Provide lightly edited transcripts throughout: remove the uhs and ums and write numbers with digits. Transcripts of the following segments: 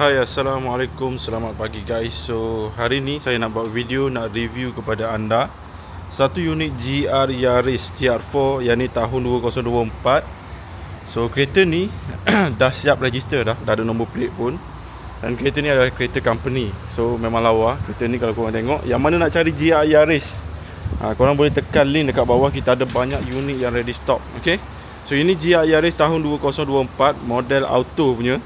Hai, Assalamualaikum, selamat pagi guys. So hari ni saya nak buat video, nak review kepada anda satu unit GR Yaris GR4 yang ni tahun 2024. So kereta ni dah siap register dah ada nombor plate pun. Dan kereta ni adalah kereta company. So memang lawa kereta ni. Kalau korang tengok yang mana nak cari GR Yaris, korang boleh tekan link dekat bawah. Kita ada banyak unit yang ready stock. Okay, so ini GR Yaris tahun 2024, model auto punya.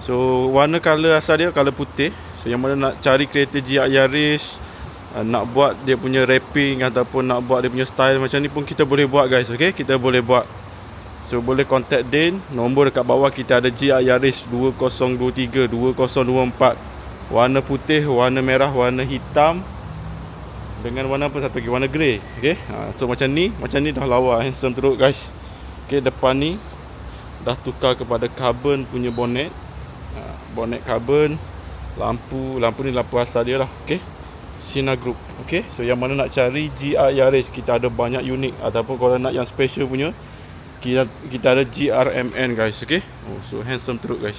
So warna color asal dia color putih. So yang mana nak cari kereta GR Yaris, nak buat dia punya wrapping ataupun nak buat dia punya style macam ni pun kita boleh buat guys. Okay, kita boleh buat. So boleh contact Din. Nombor dekat bawah kita ada GR Yaris 2023 2024, warna putih, warna merah, warna hitam dengan warna apa satu lagi, warna grey. Okay, so macam ni dah lawa, handsome teruk guys. Okay, depan ni dah tukar kepada carbon punya bonnet. Bonnet carbon, lampu ni lampu asal dia lah. Okay, Sina Group. Okay, so yang mana nak cari GR Yaris, kita ada banyak unit. Ataupun kalau nak yang special punya, kita ada GRMN guys. Okay, so handsome teruk guys,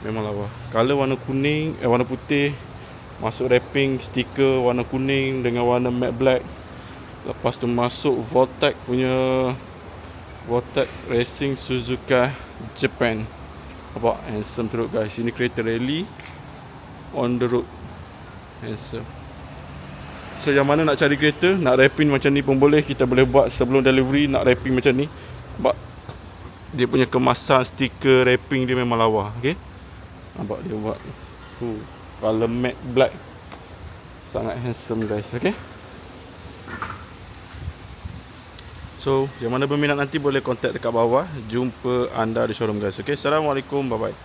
memang lawa. Color warna kuning, warna putih, masuk wrapping stiker warna kuning dengan warna matte black. Lepas tu masuk Vortex punya, Vortex Racing Suzuka Japan. Nampak handsome teruk guys. Ini kereta rally on the road, handsome. So yang mana nak cari kereta, nak wrapping macam ni pun boleh. Kita boleh buat sebelum delivery. Nak wrapping macam ni, nampak dia punya kemasan stiker wrapping dia memang lawa. Okay, nampak dia buat color matte black, sangat handsome guys. Okay, so yang mana berminat nanti boleh contact dekat bawah. Jumpa anda di showroom guys. Okay, Assalamualaikum, bye bye.